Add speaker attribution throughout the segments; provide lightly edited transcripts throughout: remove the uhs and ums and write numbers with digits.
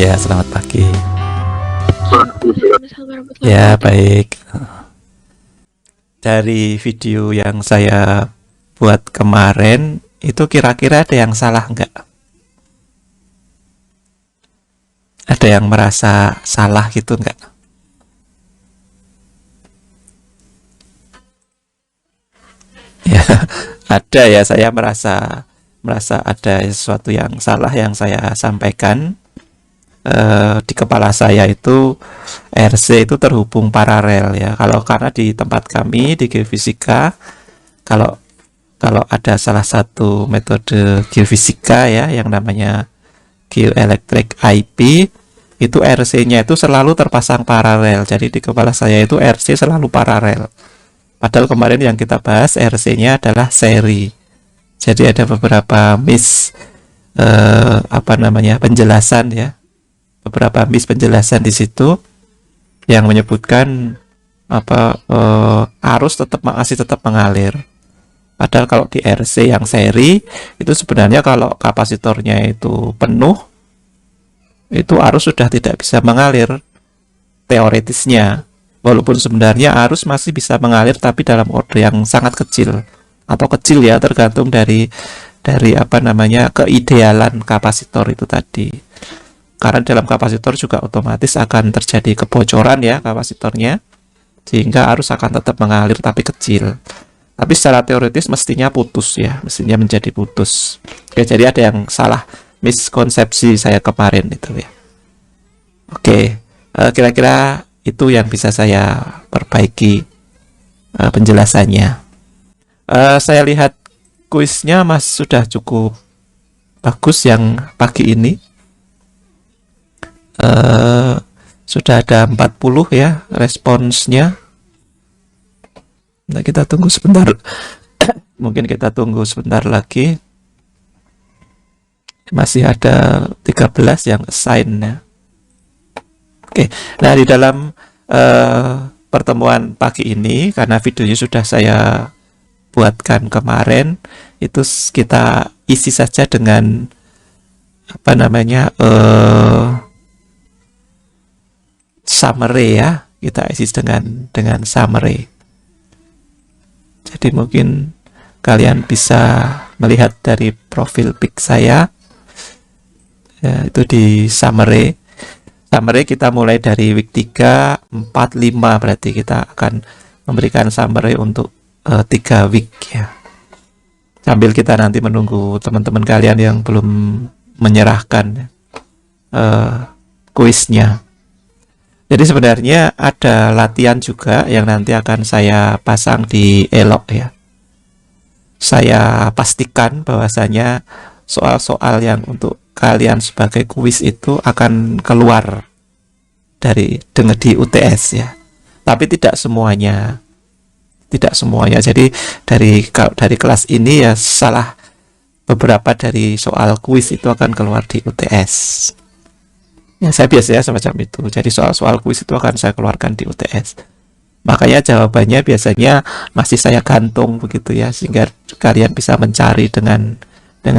Speaker 1: Ya, selamat pagi.
Speaker 2: Waalaikumsalam warahmatullahi
Speaker 1: Ya,
Speaker 2: wabarakatuh.
Speaker 1: baik. Dari video yang saya buat kemarin, itu kira-kira ada yang salah nggak? Ada yang merasa salah gitu nggak? Ya, ada ya. Saya merasa ada sesuatu yang salah yang saya sampaikan. Di kepala saya itu RC itu terhubung paralel ya. Kalau karena di tempat kami di geofisika, kalau kalau ada salah satu metode geofisika ya yang namanya geoelectric IP, itu RC-nya itu selalu terpasang paralel. Jadi di kepala saya itu RC selalu paralel. Padahal kemarin yang kita bahas RC-nya adalah seri. Jadi ada beberapa penjelasan ya, beberapa penjelasan di situ yang menyebutkan arus masih tetap mengalir. Padahal kalau di RC yang seri itu sebenarnya kalau kapasitornya itu penuh, itu arus sudah tidak bisa mengalir teoretisnya. Walaupun sebenarnya arus masih bisa mengalir tapi dalam order yang sangat kecil atau kecil ya, tergantung dari keidealan kapasitor itu tadi. Karena dalam kapasitor juga otomatis akan terjadi kebocoran ya kapasitornya, sehingga arus akan tetap mengalir tapi kecil. Tapi secara teoritis mestinya putus ya, mestinya menjadi putus. Oke, jadi ada yang salah miskonsepsi saya kemarin itu ya. Oke, kira-kira itu yang bisa saya perbaiki penjelasannya. Saya lihat kuisnya Mas sudah cukup bagus yang pagi ini. Sudah ada 40 ya responsnya. Nah, kita tunggu sebentar. Mungkin kita tunggu sebentar lagi. Masih ada 13 yang assign ya. Oke, nah di dalam pertemuan pagi ini, karena videonya sudah saya buatkan kemarin, itu kita isi saja dengan summary ya, kita isi dengan summary. Jadi mungkin kalian bisa melihat dari profil pic saya ya, itu di summary kita mulai dari week 3, 4, 5, berarti kita akan memberikan summary untuk 3 week ya, sambil kita nanti menunggu teman-teman kalian yang belum menyerahkan kuisnya. Jadi sebenarnya ada latihan juga yang nanti akan saya pasang di Elok ya. Saya pastikan bahwasanya soal-soal yang untuk kalian sebagai kuis itu akan keluar di UTS ya. Tapi tidak semuanya. Jadi dari kelas ini ya beberapa dari soal kuis itu akan keluar di UTS. Ya, saya biasanya semacam itu. Jadi soal-soal kuis itu akan saya keluarkan di UTS. Makanya jawabannya biasanya masih saya gantung begitu ya, sehingga kalian bisa mencari dengan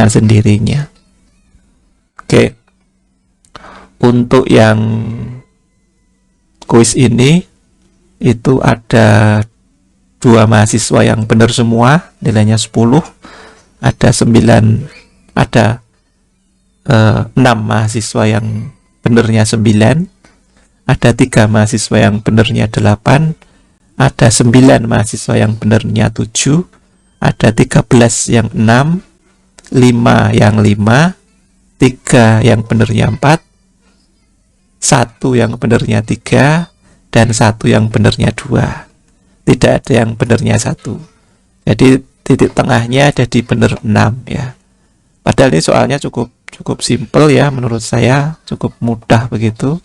Speaker 1: sendirinya. Oke. Untuk yang kuis ini itu ada 2 mahasiswa yang benar semua, nilainya 10. Ada 6 mahasiswa yang benernya 9, ada 3 mahasiswa yang benernya 8, ada 9 mahasiswa yang benernya 7, ada 13 yang 6, 5 yang 5, 3 yang benernya 4, 1 yang benernya 3, dan 1 yang benernya 2. Tidak ada yang benernya 1. Jadi titik tengahnya ada di bener 6 ya. Padahal ini soalnya cukup simpel ya, menurut saya cukup mudah begitu,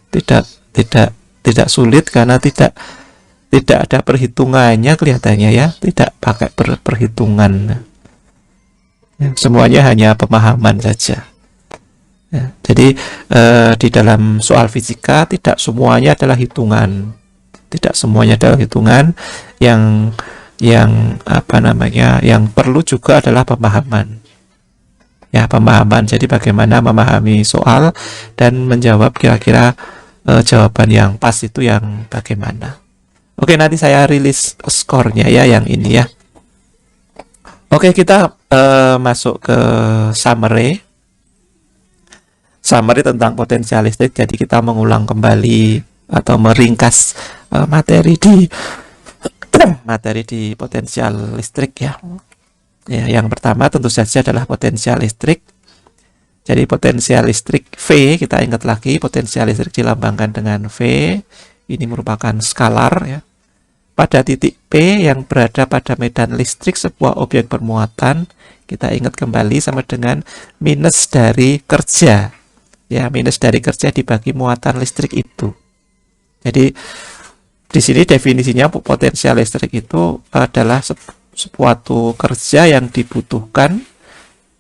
Speaker 1: tidak sulit karena tidak ada perhitungannya kelihatannya ya, tidak pakai perhitungan ya, semuanya hanya pemahaman saja ya. Jadi di dalam soal fisika tidak semuanya adalah hitungan, yang perlu juga adalah pemahaman. Ya, pemahaman. Jadi bagaimana memahami soal dan menjawab kira-kira jawaban yang pas itu yang bagaimana. Oke, nanti saya rilis skornya ya yang ini ya. Oke, kita masuk ke summary. Summary tentang potensial listrik. Jadi kita mengulang kembali atau meringkas materi di materi di potensial listrik ya. Ya, yang pertama tentu saja adalah potensial listrik. Jadi potensial listrik V, kita ingat lagi potensial listrik dilambangkan dengan V. Ini merupakan skalar ya. Pada titik P yang berada pada medan listrik sebuah objek bermuatan, kita ingat kembali sama dengan minus dari kerja. Ya, minus dari kerja dibagi muatan listrik itu. Jadi di sini definisinya potensial listrik itu adalah suatu kerja yang dibutuhkan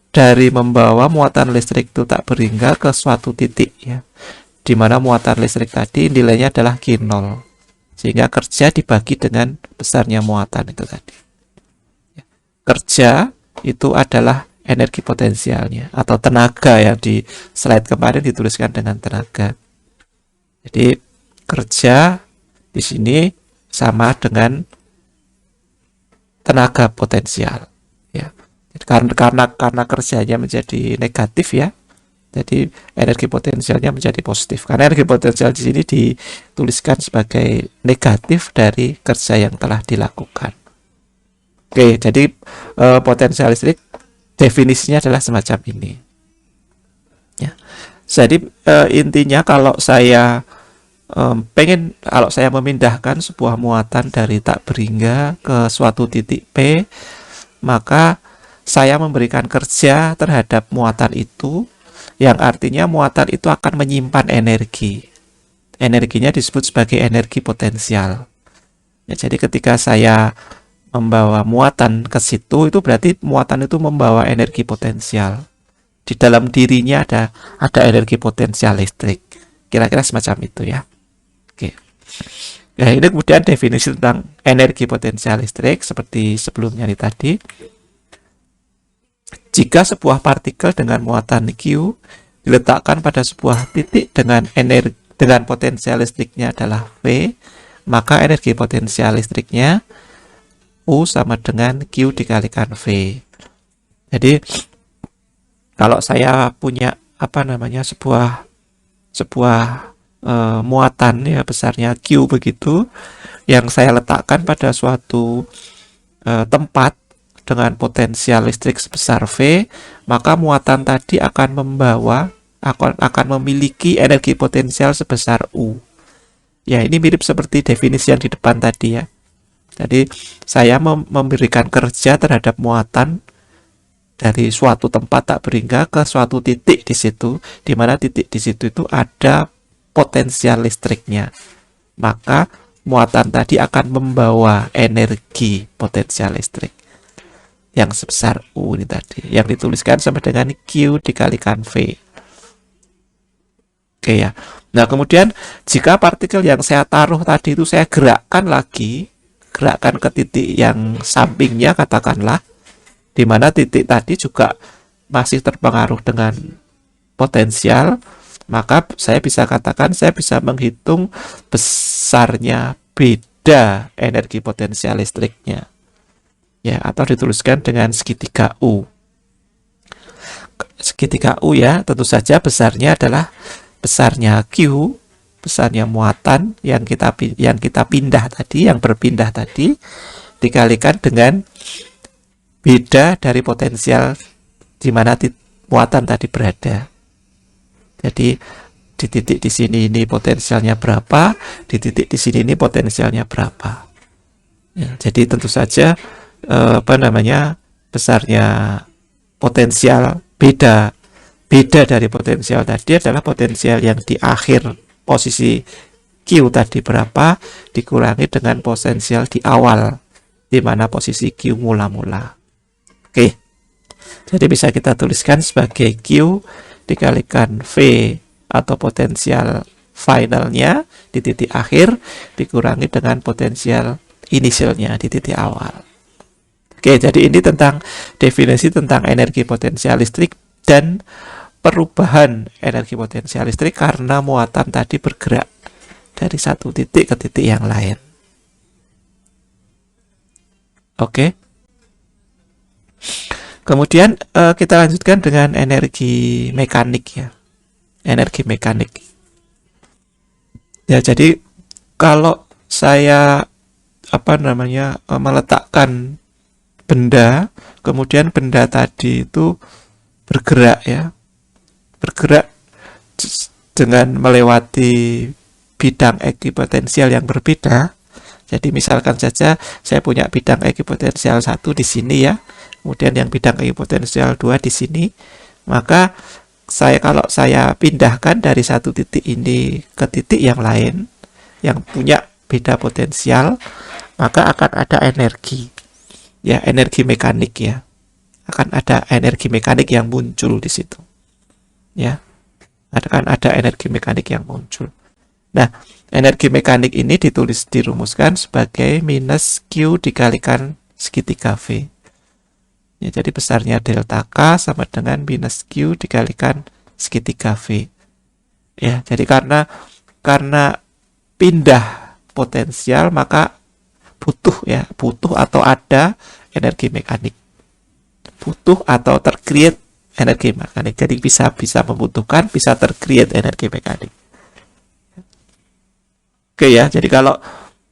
Speaker 1: dari membawa muatan listrik itu tak berhingga ke suatu titik ya, di mana muatan listrik tadi nilainya adalah G0, sehingga kerja dibagi dengan besarnya muatan itu tadi. Kerja itu adalah energi potensialnya atau tenaga ya, di slide kemarin dituliskan dengan tenaga. Jadi kerja di sini sama dengan tenaga potensial ya. Karena kerjanya menjadi negatif ya, jadi energi potensialnya menjadi positif. Karena energi potensial di sini dituliskan sebagai negatif dari kerja yang telah dilakukan. Oke, jadi potensial listrik definisinya adalah semacam ini. Ya. Jadi intinya kalau saya kalau saya memindahkan sebuah muatan dari tak berhingga ke suatu titik P, maka saya memberikan kerja terhadap muatan itu, yang artinya muatan itu akan menyimpan energi. Energinya disebut sebagai energi potensial. Ya, jadi ketika saya membawa muatan ke situ, itu berarti muatan itu membawa energi potensial. Di dalam dirinya ada energi potensial listrik. Kira-kira semacam itu ya. Oke. Nah, ini kemudian definisi tentang energi potensial listrik seperti sebelumnya tadi. Jika sebuah partikel dengan muatan Q diletakkan pada sebuah titik dengan potensial listriknya adalah V, maka energi potensial listriknya U sama dengan Q dikalikan V. Jadi kalau saya punya sebuah muatan ya besarnya Q begitu, yang saya letakkan pada suatu tempat dengan potensial listrik sebesar V, maka muatan tadi akan memiliki energi potensial sebesar U. Ya, ini mirip seperti definisi yang di depan tadi ya. Jadi saya memberikan kerja terhadap muatan dari suatu tempat tak berhingga ke suatu titik di situ, di mana titik di situ itu ada potensial listriknya. Maka muatan tadi akan membawa energi potensial listrik yang sebesar U ini tadi, yang dituliskan sama dengan Q dikalikan V. Oke ya. Nah, kemudian jika partikel yang saya taruh tadi itu saya gerakkan ke titik yang sampingnya katakanlah, di mana titik tadi juga masih terpengaruh dengan potensial, maka saya bisa katakan saya bisa menghitung besarnya beda energi potensial listriknya. Ya, atau dituliskan dengan segitiga U. Segitiga U ya, tentu saja besarnya adalah besarnya Q, besarnya muatan yang kita pindah tadi, yang berpindah tadi, dikalikan dengan beda dari potensial di mana muatan tadi berada. Jadi di titik di sini ini potensialnya berapa, di titik di sini ini potensialnya berapa. Ya, jadi tentu saja besarnya potensial beda dari potensial tadi adalah potensial yang di akhir posisi Q tadi berapa dikurangi dengan potensial di awal di mana posisi Q mula-mula. Oke. Jadi bisa kita tuliskan sebagai Q dikalikan V atau potensial finalnya di titik akhir dikurangi dengan potensial inisialnya di titik awal. Oke, jadi ini tentang definisi tentang energi potensial listrik dan perubahan energi potensial listrik karena muatan tadi bergerak dari satu titik ke titik yang lain. Oke. Kemudian kita lanjutkan dengan energi mekanik ya. Energi mekanik. Ya, jadi kalau saya meletakkan benda, kemudian benda tadi itu bergerak ya. Bergerak dengan melewati bidang ekipotensial yang berbeda. Jadi misalkan saja saya punya bidang ekipotensial 1 di sini ya, kemudian yang bidang ekipotensial 2 di sini, maka kalau saya pindahkan dari satu titik ini ke titik yang lain yang punya beda potensial, maka akan ada energi ya, energi mekanik ya, akan ada energi mekanik yang muncul di situ ya, akan ada energi mekanik yang muncul. Nah, energi mekanik ini dirumuskan sebagai minus Q dikalikan segitiga V. Ya, jadi besarnya delta K sama dengan minus Q dikalikan segitiga V. Ya, jadi karena pindah potensial maka butuh atau ada energi mekanik. Butuh atau tercreate energi mekanik. Jadi bisa membutuhkan, bisa tercreate energi mekanik. Oke ya, jadi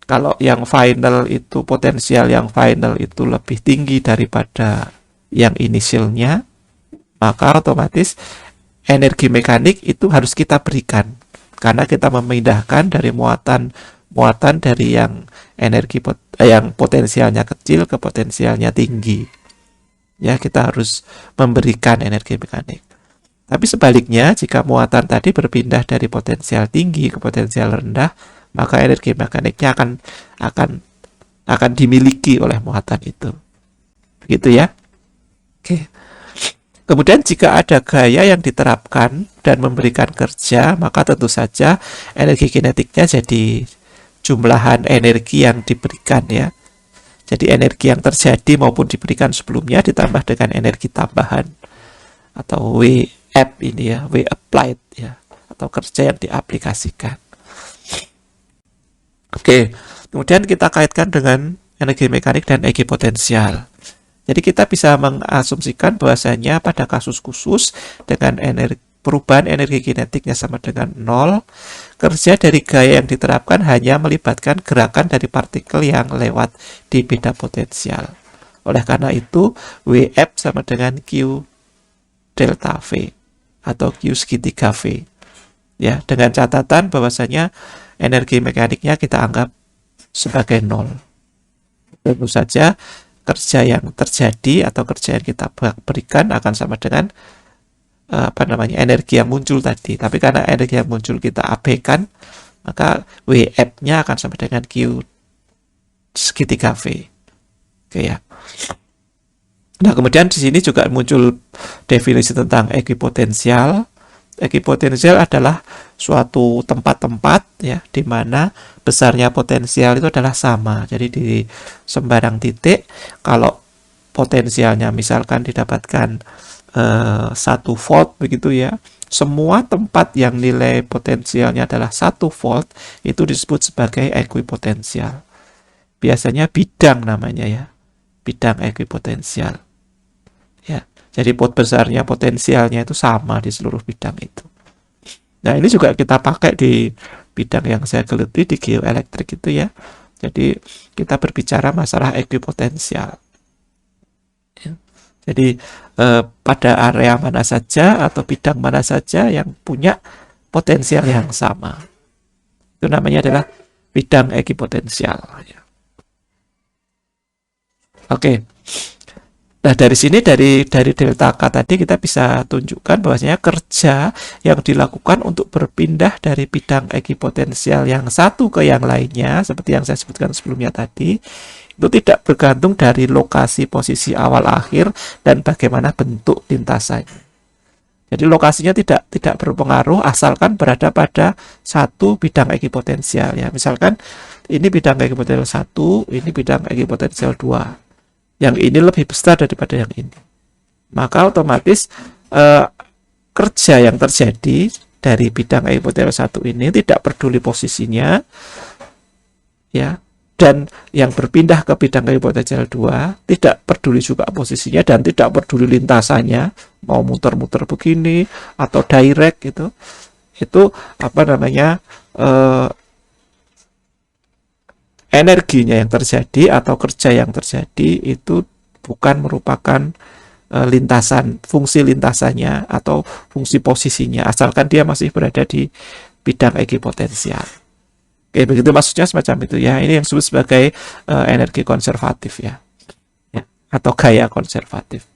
Speaker 1: kalau yang final itu potensial yang final itu lebih tinggi daripada yang inisialnya, maka otomatis energi mekanik itu harus kita berikan karena kita memindahkan dari muatan dari yang yang potensialnya kecil ke potensialnya tinggi. Ya, kita harus memberikan energi mekanik. Tapi sebaliknya, jika muatan tadi berpindah dari potensial tinggi ke potensial rendah, maka energi mekaniknya akan dimiliki oleh muatan itu. Begitu ya. Oke. Kemudian jika ada gaya yang diterapkan dan memberikan kerja, maka tentu saja energi kinetiknya jadi jumlahan energi yang diberikan ya. Jadi energi yang terjadi maupun diberikan sebelumnya ditambah dengan energi tambahan atau WAP ini ya, W applied ya, atau kerja yang diaplikasikan. Oke, kemudian kita kaitkan dengan energi mekanik dan energi potensial. Jadi kita bisa mengasumsikan bahwasanya pada kasus khusus dengan perubahan energi kinetiknya sama dengan 0, kerja dari gaya yang diterapkan hanya melibatkan gerakan dari partikel yang lewat di beda potensial. Oleh karena itu, WF sama dengan Q delta V atau Q segitiga V. Ya, dengan catatan bahwasanya energi mekaniknya kita anggap sebagai 0. Tentu saja kerja yang terjadi atau kerja yang kita berikan akan sama dengan energi yang muncul tadi. Tapi karena energi yang muncul kita abaikan, maka WF-nya akan sama dengan Q segitiga V. Oke ya. Nah, kemudian di sini juga muncul definisi tentang ekipotensial. Ekipotensial adalah suatu tempat-tempat ya di mana besarnya potensial itu adalah sama. Jadi di sembarang titik kalau potensialnya misalkan didapatkan 1 volt begitu ya, semua tempat yang nilai potensialnya adalah 1 volt itu disebut sebagai ekuipotensial. Biasanya bidang namanya ya, bidang ekuipotensial. Ya, jadi besarnya potensialnya itu sama di seluruh bidang itu. Nah, ini juga kita pakai di bidang yang saya geluti di geoelektrik itu ya. Jadi kita berbicara masalah ekuipotensial. Ya. Jadi pada area mana saja atau bidang mana saja yang punya potensial yang sama, itu namanya adalah bidang ekipotensial. Ya. Oke. Nah, dari sini dari delta K tadi kita bisa tunjukkan bahwasanya kerja yang dilakukan untuk berpindah dari bidang ekipotensial yang satu ke yang lainnya seperti yang saya sebutkan sebelumnya tadi itu tidak bergantung dari lokasi posisi awal akhir dan bagaimana bentuk lintasannya. Jadi lokasinya tidak berpengaruh asalkan berada pada satu bidang ekipotensial ya. Misalkan ini bidang ekipotensial 1, ini bidang ekipotensial 2. Yang ini lebih besar daripada yang ini. Maka otomatis eh, kerja yang terjadi dari bidang ekipotensial 1 ini tidak peduli posisinya, ya, dan yang berpindah ke bidang ekipotensial 2 tidak peduli juga posisinya dan tidak peduli lintasannya, mau muter-muter begini atau direct gitu. Itu apa namanya, energinya yang terjadi atau kerja yang terjadi itu bukan merupakan lintasan, fungsi lintasannya atau fungsi posisinya, asalkan dia masih berada di bidang ekipotensial. Oke, begitu maksudnya, semacam itu ya. Ini yang disebut sebagai energi konservatif ya, atau gaya konservatif.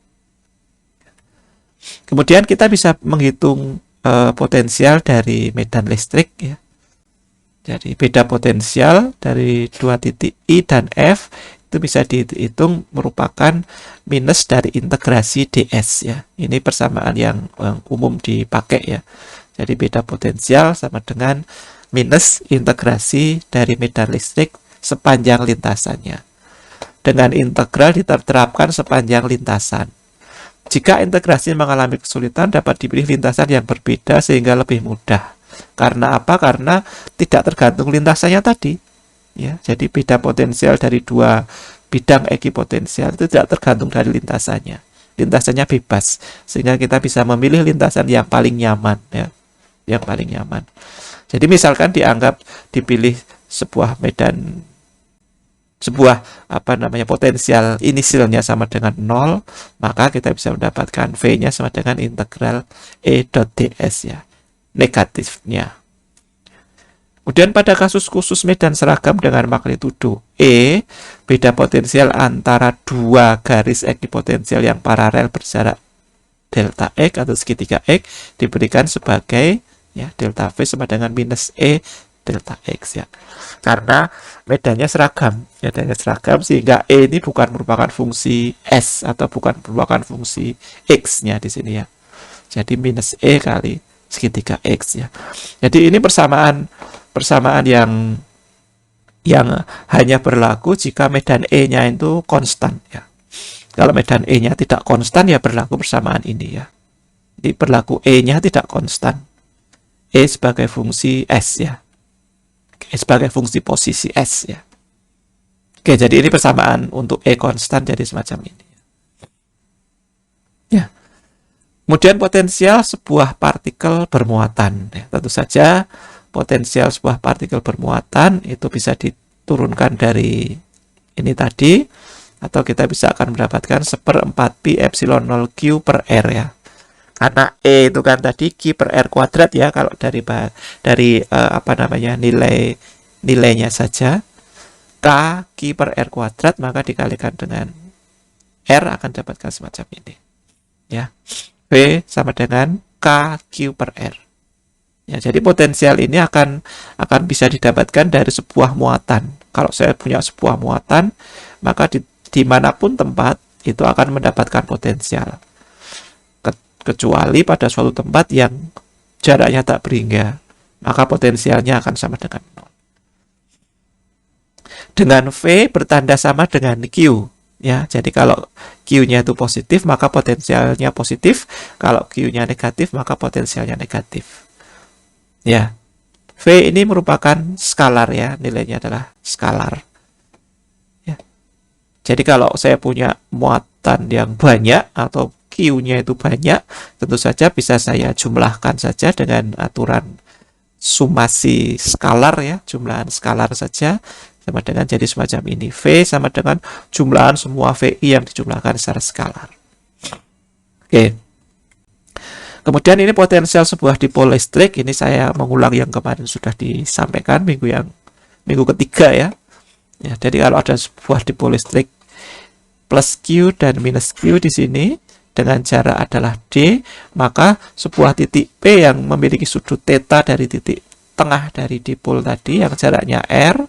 Speaker 1: Kemudian kita bisa menghitung potensial dari medan listrik ya. Jadi beda potensial dari dua titik I dan F itu bisa dihitung merupakan minus dari integrasi ds ya. Ini persamaan yang umum dipakai ya. Jadi beda potensial sama dengan minus integrasi dari medan listrik sepanjang lintasannya. Dengan integral diterapkan sepanjang lintasan. Jika integrasi mengalami kesulitan, dapat dipilih lintasan yang berbeda sehingga lebih mudah. Karena apa? Karena tidak tergantung lintasannya tadi. Ya, jadi beda potensial dari dua bidang ekipotensial itu tidak tergantung dari lintasannya. Lintasannya bebas, sehingga kita bisa memilih lintasan yang paling nyaman ya. Yang paling nyaman. Jadi misalkan dianggap dipilih sebuah medan, sebuah potensial inisialnya sama dengan 0, maka kita bisa mendapatkan V-nya sama dengan integral E.ds ya, negatifnya. Kemudian pada kasus khusus medan seragam dengan magnitudo E, beda potensial antara dua garis ekipotensial yang paralel berjarak delta X atau segitiga X diberikan sebagai ya, delta V sama dengan minus E delta X ya. Karena medannya seragam sehingga E ini bukan merupakan fungsi S atau bukan merupakan fungsi X-nya di sini ya. Jadi minus E kali segitiga X ya. Jadi ini persamaan yang hanya berlaku jika medan E-nya itu konstan ya. Kalau medan E-nya tidak konstan ya berlaku persamaan ini ya. Jadi berlaku E-nya tidak konstan. E sebagai fungsi S ya. E sebagai fungsi posisi S ya. Oke, jadi ini persamaan untuk E konstan jadi semacam ini. Ya. Kemudian potensial sebuah partikel bermuatan. Ya, tentu saja potensial sebuah partikel bermuatan itu bisa diturunkan dari ini tadi, atau kita bisa akan mendapatkan 1/4 pi epsilon 0 Q per R ya. Karena E itu kan tadi Q per R kuadrat ya, kalau dari nilainya saja K Q per R kuadrat, maka dikalikan dengan R akan dapatkan semacam ini ya. V sama dengan K Q per R ya. Jadi potensial ini akan bisa didapatkan dari sebuah muatan. Kalau saya punya sebuah muatan, maka dimanapun tempat itu akan mendapatkan potensial, kecuali pada suatu tempat yang jaraknya tak berhingga, maka potensialnya akan sama dengan 0. Dengan V bertanda sama dengan Q ya. Jadi kalau Q-nya itu positif, maka potensialnya positif. Kalau Q-nya negatif, maka potensialnya negatif. Ya. V ini merupakan skalar ya, nilainya adalah skalar. Ya. Jadi kalau saya punya muatan yang banyak atau Q-nya itu banyak, tentu saja bisa saya jumlahkan saja dengan aturan sumasi skalar ya, jumlahan skalar saja sama dengan jadi semacam ini. V sama dengan jumlahan semua VI yang dijumlahkan secara skalar. Oke. Kemudian ini potensial sebuah dipol listrik. Ini saya mengulang yang kemarin sudah disampaikan minggu ketiga ya. Ya, jadi kalau ada sebuah dipol listrik plus Q dan minus Q di sini dengan jarak adalah D, maka sebuah titik P yang memiliki sudut theta dari titik tengah dari dipol tadi yang jaraknya R,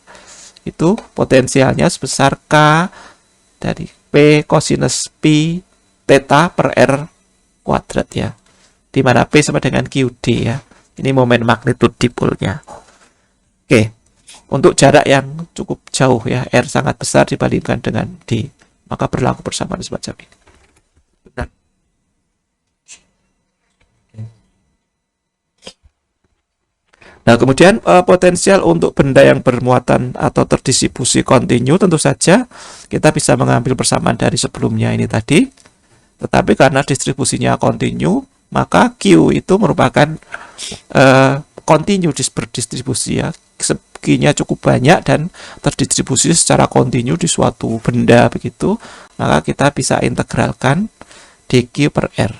Speaker 1: itu potensialnya sebesar K dari P kosinus pi theta per R kuadrat ya. Di mana P sama dengan QD ya. Ini momen magnitudo dipolnya. Oke. Untuk jarak yang cukup jauh ya, R sangat besar dibandingkan dengan D, maka berlaku persamaan semacam ini. Benar. Nah, kemudian potensial untuk benda yang bermuatan atau terdistribusi kontinu, tentu saja kita bisa mengambil persamaan dari sebelumnya ini tadi. Tetapi karena distribusinya kontinu, maka Q itu merupakan kontinu berdistribusi ya. Seginya cukup banyak dan terdistribusi secara kontinu di suatu benda begitu, maka kita bisa integralkan dQ per R.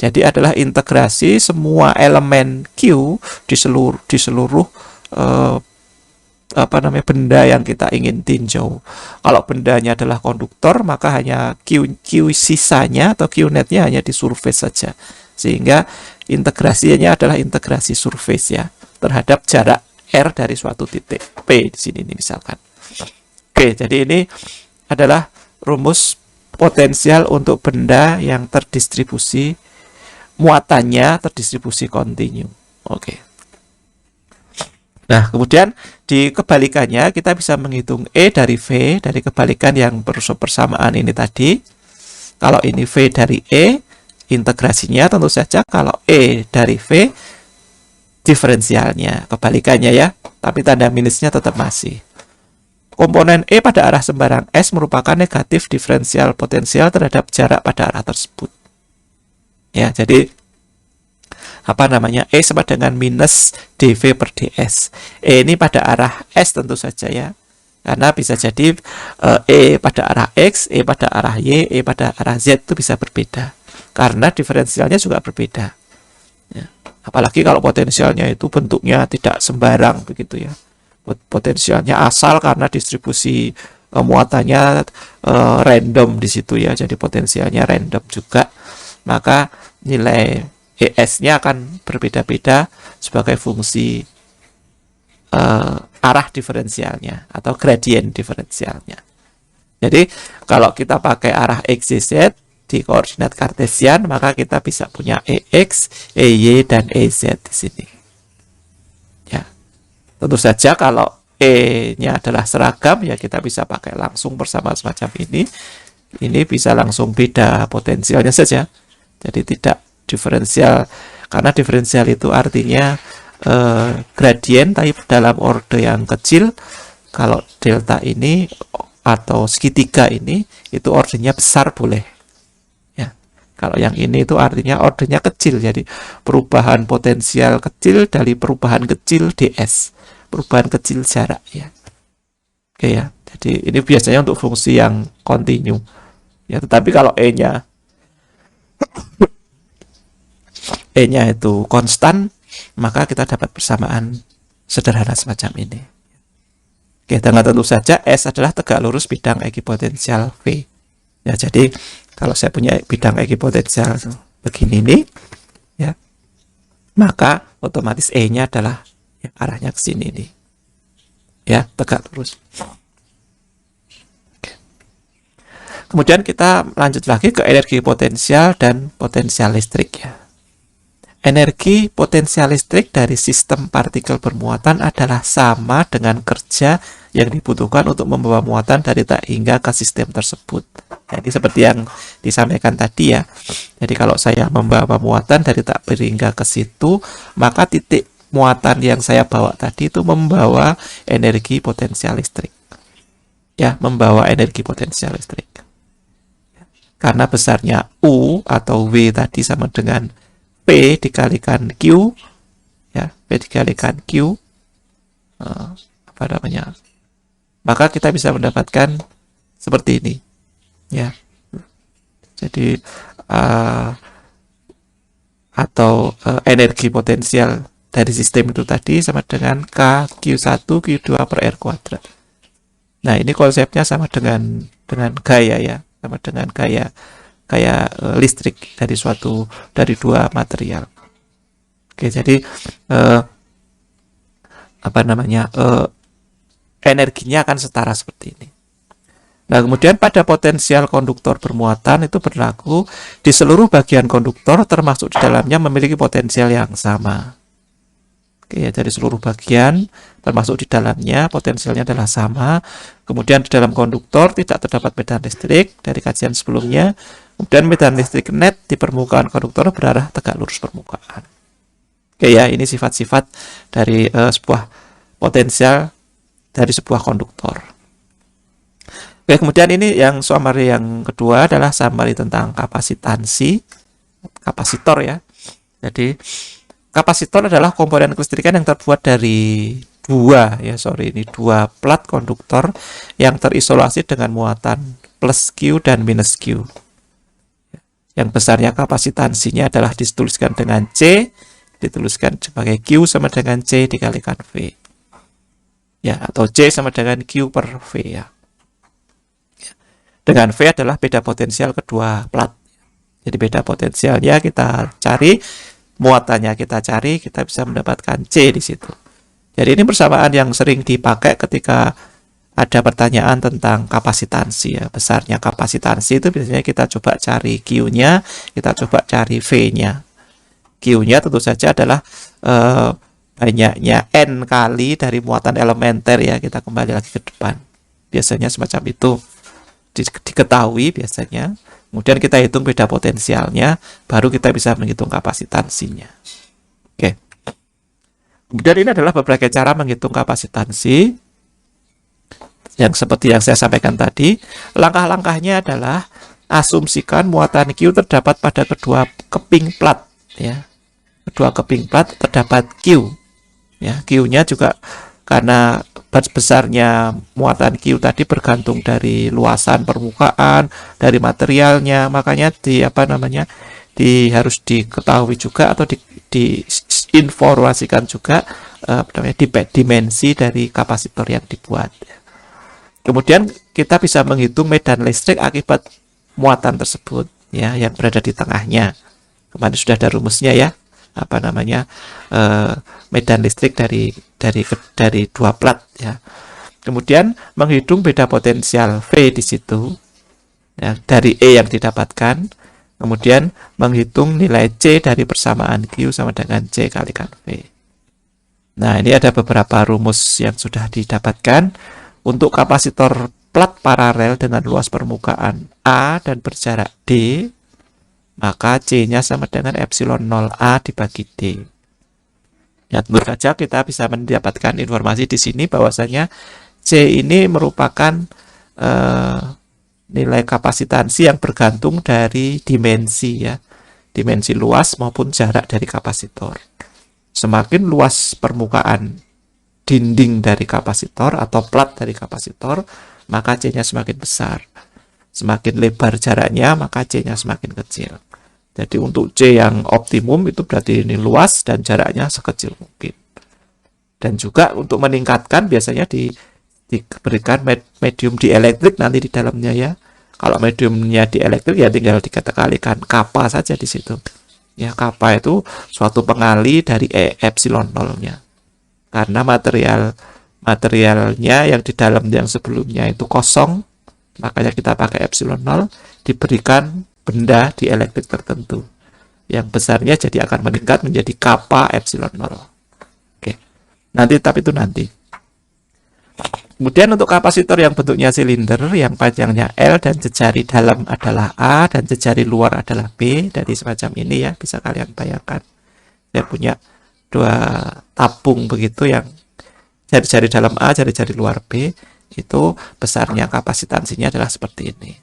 Speaker 1: Jadi adalah integrasi semua elemen Q di seluruh benda yang kita ingin tinjau. Kalau bendanya adalah konduktor, maka hanya Q sisanya atau Q netnya hanya di surface saja. Sehingga integrasinya adalah integrasi surface ya, terhadap jarak R dari suatu titik P di sini nih misalkan. Oke, jadi ini adalah rumus potensial untuk benda yang terdistribusi, muatannya terdistribusi kontinu. Oke. Nah, kemudian di kebalikannya kita bisa menghitung E dari V dari kebalikan yang persamaan ini tadi. Kalau ini V dari E, integrasinya tentu saja kalau E dari V, diferensialnya, kebalikannya ya. Tapi tanda minusnya tetap masih. Komponen E pada arah sembarang S merupakan negatif diferensial potensial terhadap jarak pada arah tersebut. Ya, jadi E sama dengan minus dV per ds. E ini pada arah S tentu saja ya, karena bisa jadi E pada arah X, E pada arah Y, E pada arah Z itu bisa berbeda karena diferensialnya juga berbeda ya. Apalagi kalau potensialnya itu bentuknya tidak sembarang begitu ya, potensialnya asal karena distribusi muatannya random di situ ya, jadi potensialnya random juga, maka nilai ES-nya akan berbeda-beda sebagai fungsi arah diferensialnya atau gradien diferensialnya. Jadi kalau kita pakai arah XYZ di koordinat kartesian, maka kita bisa punya EX, EY, dan EZ di sini. Ya, tentu saja kalau E-nya adalah seragam, ya kita bisa pakai langsung bersama semacam ini. Ini bisa langsung beda potensialnya saja. Jadi tidak diferensial, karena diferensial itu artinya gradien tapi dalam orde yang kecil. Kalau delta ini atau segitiga ini itu ordenya besar boleh ya. Kalau yang ini itu artinya ordenya kecil, jadi perubahan potensial kecil dari perubahan kecil ds, perubahan kecil jarak ya. Oke ya, jadi ini biasanya untuk fungsi yang kontinu ya. Tetapi kalau E-nya itu konstan, maka kita dapat persamaan sederhana semacam ini. Oke, dan tentu saja S adalah tegak lurus bidang ekipotensial V. Ya, jadi kalau saya punya bidang ekipotensial begini nih, ya, maka otomatis E-nya adalah ya, arahnya ke sini nih. Ya, tegak lurus. Oke. Kemudian kita lanjut lagi ke energi potensial dan potensial listrik ya. Energi potensial listrik dari sistem partikel bermuatan adalah sama dengan kerja yang dibutuhkan untuk membawa muatan dari tak hingga ke sistem tersebut. Jadi seperti yang disampaikan tadi ya. Jadi kalau saya membawa muatan dari tak hingga ke situ, maka titik muatan yang saya bawa tadi itu membawa energi potensial listrik. Ya, membawa energi potensial listrik. Karena besarnya U atau W tadi sama dengan P dikalikan Q ya, P dikalikan Q maka kita bisa mendapatkan seperti ini ya. Jadi energi potensial dari sistem itu tadi sama dengan K Q1 Q2 per R kuadrat. Nah, ini konsepnya sama dengan gaya ya, sama dengan gaya listrik dari dua material. Oke, jadi energinya akan setara seperti ini. Nah, kemudian pada potensial konduktor bermuatan itu berlaku di seluruh bagian konduktor termasuk di dalamnya memiliki potensial yang sama. Oke, ya, dari seluruh bagian termasuk di dalamnya potensialnya adalah sama. Kemudian di dalam konduktor tidak terdapat medan listrik dari kajian sebelumnya. Kemudian medan listrik net di permukaan konduktor berarah tegak lurus permukaan. Oke ya, ini sifat-sifat dari sebuah potensial dari sebuah konduktor. Oke, kemudian ini yang summary yang kedua adalah summary tentang kapasitansi, kapasitor ya. Jadi kapasitor adalah komponen kelistrikan yang terbuat dari dua plat konduktor yang terisolasi dengan muatan plus Q dan minus Q. Yang besarnya kapasitansinya adalah dituliskan dengan C, dituliskan sebagai Q sama dengan C dikalikan V. Ya, atau C sama dengan Q per V ya. Dengan V adalah beda potensial kedua plat. Jadi beda potensialnya kita cari, muatannya kita cari, kita bisa mendapatkan C di situ. Jadi ini persamaan yang sering dipakai ketika ada pertanyaan tentang kapasitansi ya. Besarnya kapasitansi itu biasanya kita coba cari Q-nya, kita coba cari V-nya. Q-nya tentu saja adalah banyaknya N kali dari muatan elementer ya. Kita kembali lagi ke depan. Biasanya semacam itu diketahui biasanya. Kemudian kita hitung beda potensialnya, baru kita bisa menghitung kapasitansinya. Oke. Kemudian ini adalah beberapa cara menghitung kapasitansi. Yang seperti yang saya sampaikan tadi, langkah-langkahnya adalah asumsikan muatan Q terdapat pada kedua keping plat ya. Kedua keping plat terdapat Q. Ya, Q-nya juga karena besarnya muatan Q tadi bergantung dari luasan permukaan, dari materialnya, makanya harus diketahui juga atau diinformasikan juga dimensi dari kapasitor yang dibuat. Kemudian kita bisa menghitung medan listrik akibat muatan tersebut ya, yang berada di tengahnya. Kemarin sudah ada rumusnya ya, medan listrik dari dua plat ya. Kemudian menghitung beda potensial V di situ ya, dari E yang didapatkan. Kemudian menghitung nilai C dari persamaan Q sama dengan C kalikan V. Nah, ini ada beberapa rumus yang sudah didapatkan. Untuk kapasitor plat paralel dengan luas permukaan A dan berjarak D, maka C-nya sama dengan epsilon 0A dibagi D. Ya, tentu saja kita bisa mendapatkan informasi di sini bahwasanya C ini merupakan nilai kapasitansi yang bergantung dari dimensi ya, dimensi luas maupun jarak dari kapasitor. Semakin luas permukaan dinding dari kapasitor atau plat dari kapasitor, maka C-nya semakin besar. Semakin lebar jaraknya, maka C-nya semakin kecil. Jadi untuk C yang optimum itu berarti ini luas dan jaraknya sekecil mungkin. Dan juga untuk meningkatkan biasanya diberikan medium dielektrik nanti di dalamnya ya. Kalau mediumnya dielektrik ya tinggal dikalikan kappa saja di situ. Ya, kappa itu suatu pengali dari epsilon 0-nya. Karena materialnya yang di dalam yang sebelumnya itu kosong, makanya kita pakai epsilon 0, diberikan benda di elektrik tertentu. Yang besarnya jadi akan meningkat menjadi kappa epsilon 0. Oke. Tapi itu nanti. Kemudian untuk kapasitor yang bentuknya silinder, yang panjangnya L dan jejari dalam adalah A dan jejari luar adalah B, dari semacam ini ya, bisa kalian bayangkan. Saya punya dua tabung begitu yang jari-jari dalam A, jari-jari luar B, itu besarnya kapasitansinya adalah seperti ini.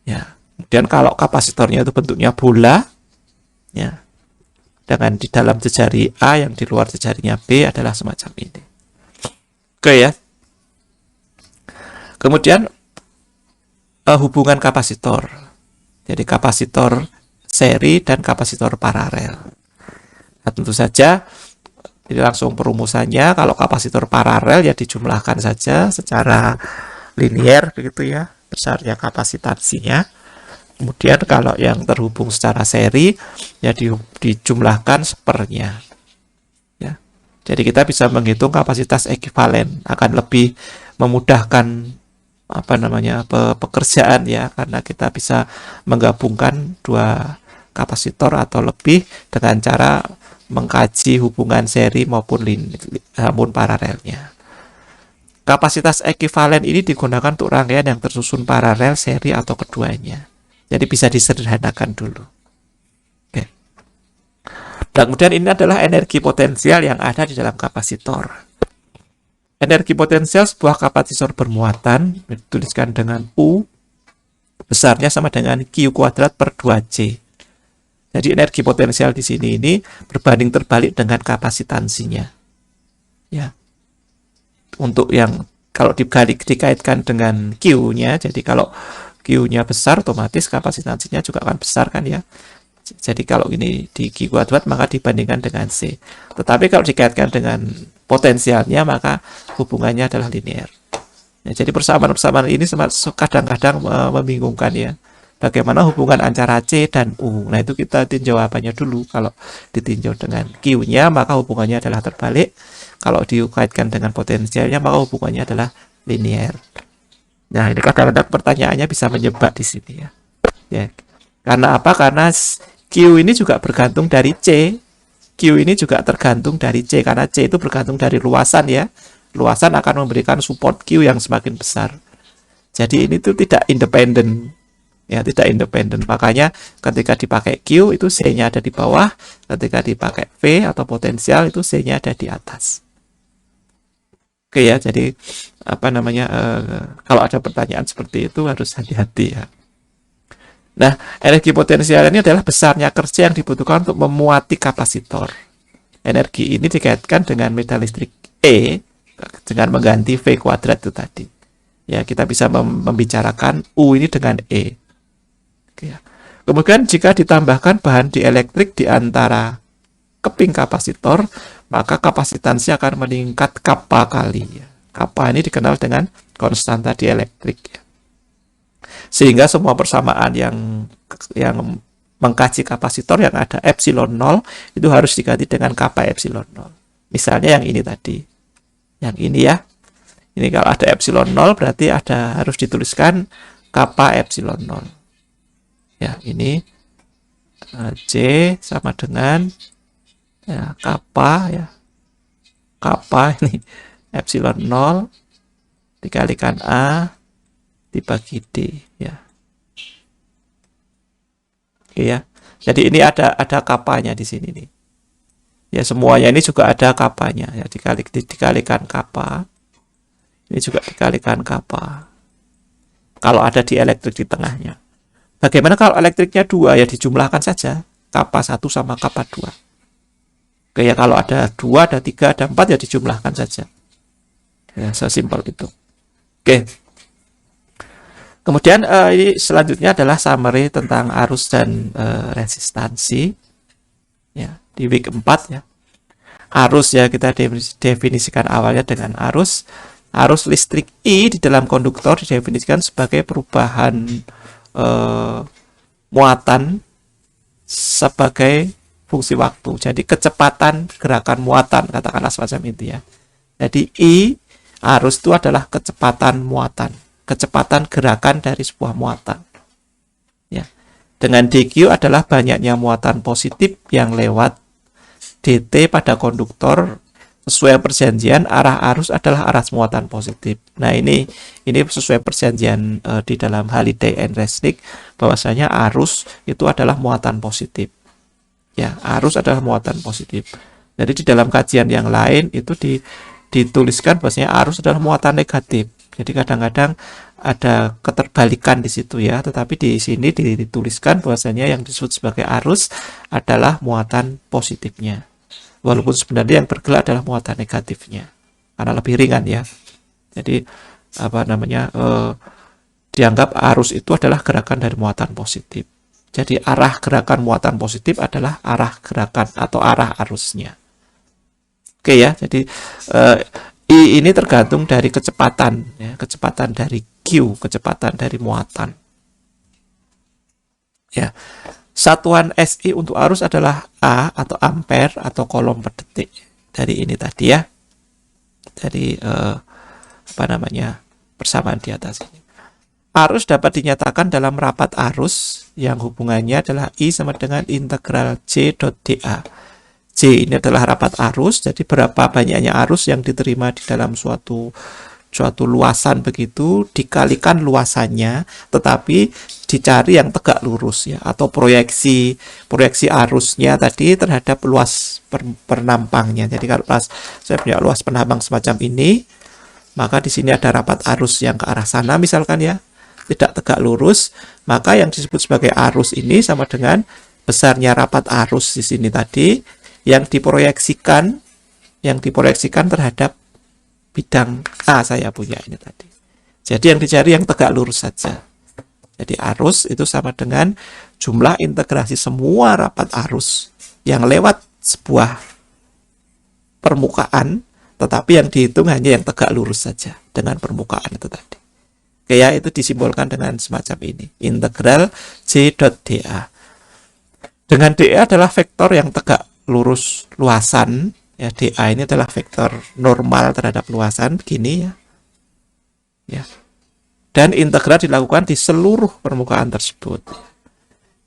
Speaker 1: Ya. Kemudian kalau kapasitornya itu bentuknya bola, ya, dengan di dalam jejari A yang di luar jejarinya B adalah semacam ini. Oke ya. Kemudian hubungan kapasitor. Jadi kapasitor seri dan kapasitor paralel. Nah, tentu saja jadi langsung perumusannya, kalau kapasitor paralel ya dijumlahkan saja secara linier begitu ya, besarnya kapasitansinya. Kemudian kalau yang terhubung secara seri ya dijumlahkan sepernya. Ya. Jadi kita bisa menghitung kapasitas ekivalen, akan lebih memudahkan pekerjaan ya, karena kita bisa menggabungkan dua kapasitor atau lebih dengan cara mengkaji hubungan seri maupun paralelnya. Kapasitas ekivalen ini digunakan untuk rangkaian yang tersusun paralel, seri atau keduanya. Jadi bisa disederhanakan dulu. Oke. Dan kemudian ini adalah energi potensial yang ada di dalam kapasitor. Energi potensial sebuah kapasitor bermuatan dituliskan dengan U, besarnya sama dengan Q kuadrat per 2C. Jadi energi potensial di sini ini berbanding terbalik dengan kapasitansinya. Ya. Untuk yang kalau dikaitkan dengan Q-nya, jadi kalau Q-nya besar, otomatis kapasitansinya juga akan besar kan ya. Jadi kalau ini di Q kuadrat maka dibandingkan dengan C. Tetapi kalau dikaitkan dengan potensialnya maka hubungannya adalah linear. Ya, jadi persamaan-persamaan ini kadang-kadang membingungkan ya. Bagaimana hubungan antara C dan U? Nah itu kita tinjau jawabannya dulu. Kalau ditinjau dengan Q-nya maka hubungannya adalah terbalik. Kalau dikaitkan dengan potensialnya maka hubungannya adalah linear. Nah ini kadang-kadang pertanyaannya bisa menjebak di sini ya. Ya. Karena apa? Karena Q ini juga bergantung dari C. Q ini juga tergantung dari C. Karena C itu bergantung dari luasan ya. Luasan akan memberikan support Q yang semakin besar. Jadi ini tuh tidak independen. Ya, tidak independen. Makanya ketika dipakai Q itu C-nya ada di bawah, ketika dipakai V atau potensial itu C-nya ada di atas. Oke ya, jadi apa namanya kalau ada pertanyaan seperti itu harus hati-hati ya. Nah, energi potensial ini adalah besarnya kerja yang dibutuhkan untuk memuati kapasitor. Energi ini dikaitkan dengan medan listrik E dengan mengganti V kuadrat itu tadi. Ya, kita bisa membicarakan U ini dengan E. Ya. Kemudian jika ditambahkan bahan dielektrik di antara keping kapasitor, maka kapasitansi akan meningkat kappa kali. Ya. Kappa ini dikenal dengan konstanta dielektrik. Ya. Sehingga semua persamaan yang mengkaji kapasitor yang ada epsilon 0 itu harus diganti dengan kappa epsilon 0. Misalnya yang ini tadi. Yang ini ya. Ini kalau ada epsilon 0 berarti harus dituliskan kappa epsilon 0. Ya, ini J sama dengan ya, kappa ya. Kappa ini epsilon 0 dikalikan A dibagi D ya. Oke ya. Jadi ini ada kappanya di sini nih. Ya, semuanya ini juga ada kappanya ya, dikalikan kappa. Ini juga dikalikan kappa. Kalau ada dielektrik di tengahnya. Bagaimana kalau elektriknya 2? Ya dijumlahkan saja. Kappa 1 sama kappa 2. Oke ya, kalau ada 2, ada 3, ada 4 ya dijumlahkan saja. Ya, sesimpel itu. Oke. Kemudian ini selanjutnya adalah summary tentang arus dan resistansi. Ya, di week 4 ya. Arus ya kita definisikan awalnya dengan arus. Arus listrik I di dalam konduktor didefinisikan sebagai perubahan muatan sebagai fungsi waktu. Jadi kecepatan gerakan muatan, katakanlah semacam itu ya. Jadi I arus itu adalah kecepatan muatan, kecepatan gerakan dari sebuah muatan. Ya. Dengan dQ adalah banyaknya muatan positif yang lewat dt pada konduktor. Sesuai perjanjian, arah arus adalah arah muatan positif. Nah, ini sesuai perjanjian di dalam Halliday and Resnick bahwasanya arus itu adalah muatan positif. Ya, arus adalah muatan positif. Jadi di dalam kajian yang lain itu dituliskan bahwasanya arus adalah muatan negatif. Jadi kadang-kadang ada keterbalikan di situ ya, tetapi di sini dituliskan bahwasanya yang disebut sebagai arus adalah muatan positifnya. Walaupun sebenarnya yang bergerak adalah muatan negatifnya karena lebih ringan ya. Jadi apa namanya dianggap arus itu adalah gerakan dari muatan positif. Jadi arah gerakan muatan positif adalah arah gerakan atau arah arusnya. Oke ya. Jadi I ini tergantung dari kecepatan ya, kecepatan dari Q, kecepatan dari muatan. Ya. Satuan SI untuk arus adalah A atau ampere atau kolom per detik. Dari ini tadi ya. Dari persamaan di atas ini. Arus dapat dinyatakan dalam rapat arus yang hubungannya adalah I sama dengan integral J dot dA. J ini adalah rapat arus, jadi berapa banyaknya arus yang diterima di dalam suatu suatu luasan begitu dikalikan luasannya, tetapi dicari yang tegak lurus ya, atau proyeksi arusnya tadi terhadap luas penampangnya. Jadi kalau pas saya punya luas penampang semacam ini, maka di sini ada rapat arus yang ke arah sana misalkan ya, tidak tegak lurus, maka yang disebut sebagai arus ini sama dengan besarnya rapat arus di sini tadi yang diproyeksikan terhadap bidang A saya punya ini tadi. Jadi yang dicari yang tegak lurus saja. Jadi arus itu sama dengan jumlah integrasi semua rapat arus yang lewat sebuah permukaan, tetapi yang dihitung hanya yang tegak lurus saja dengan permukaan itu tadi. Kayak itu disimbolkan dengan semacam ini, integral J.dA. Dengan dA adalah vektor yang tegak lurus luasan, ya, dA ini adalah vektor normal terhadap luasan begini ya. Ya. Dan integral dilakukan di seluruh permukaan tersebut.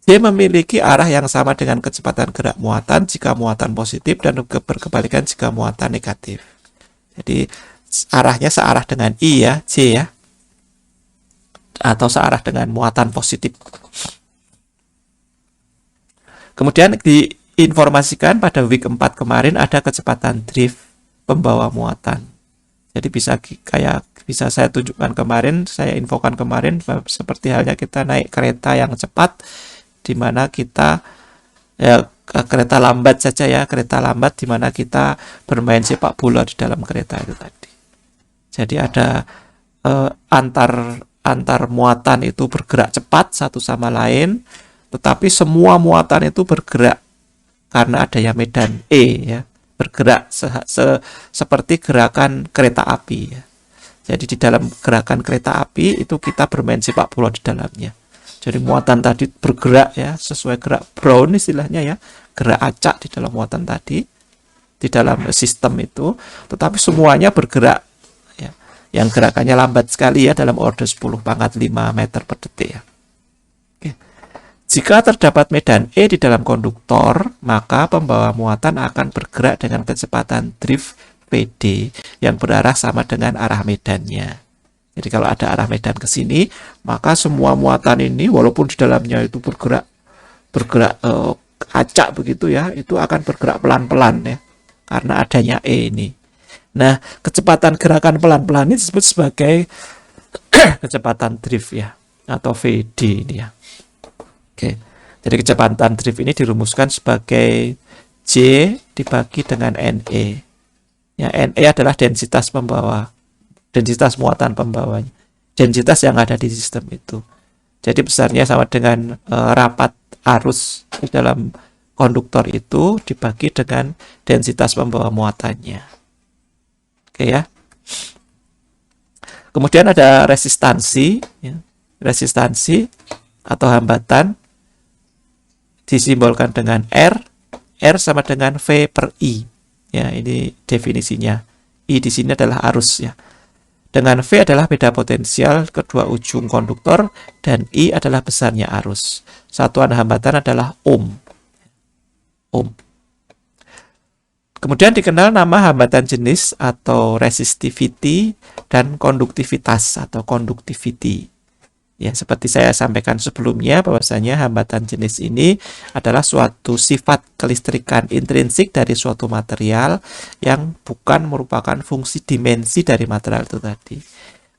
Speaker 1: J memiliki arah yang sama dengan kecepatan gerak muatan jika muatan positif dan berkebalikan jika muatan negatif. Jadi arahnya searah dengan I ya, J ya. Atau searah dengan muatan positif. Kemudian diinformasikan pada week 4 kemarin ada kecepatan drift pembawa muatan. Jadi bisa saya tunjukkan kemarin, saya infokan kemarin seperti halnya kita naik kereta yang cepat, di mana kita ya, kereta lambat saja ya, kereta lambat di mana kita bermain sepak bola di dalam kereta itu tadi. Jadi ada antar muatan itu bergerak cepat satu sama lain, tetapi semua muatan itu bergerak karena adanya medan E ya, bergerak seperti gerakan kereta api ya. Jadi di dalam gerakan kereta api itu kita bermain sepak bola di dalamnya. Jadi muatan tadi bergerak ya, sesuai gerak Brown istilahnya ya, gerak acak di dalam muatan tadi, di dalam sistem itu, tetapi semuanya bergerak ya, yang gerakannya lambat sekali ya, dalam order 10⁻5 meter per detik ya. Oke. Jika terdapat medan E di dalam konduktor, maka pembawa muatan akan bergerak dengan kecepatan drift PD yang berarah sama dengan arah medannya. Jadi kalau ada arah medan ke sini, maka semua muatan ini walaupun di dalamnya itu bergerak acak begitu ya, itu akan bergerak pelan-pelan ya, karena adanya E ini. Nah, kecepatan gerakan pelan-pelan ini disebut sebagai kecepatan drift ya, atau VD ini ya. Oke. Jadi kecepatan drift ini dirumuskan sebagai J dibagi dengan NE. Ya, NE adalah densitas muatan pembawanya. Densitas yang ada di sistem itu. Jadi besarnya sama dengan rapat arus di dalam konduktor itu dibagi dengan densitas pembawa muatannya. Oke ya. Kemudian ada resistansi ya. Resistansi atau hambatan disimbolkan dengan R. R sama dengan V per I. Ya, ini definisinya. I di sini adalah arus ya. Dengan V adalah beda potensial kedua ujung konduktor dan I adalah besarnya arus. Satuan hambatan adalah ohm. Ohm. Kemudian dikenal nama hambatan jenis atau resistivity dan konduktivitas atau conductivity. Ya, seperti saya sampaikan sebelumnya bahwasanya hambatan jenis ini adalah suatu sifat kelistrikan intrinsik dari suatu material yang bukan merupakan fungsi dimensi dari material itu tadi.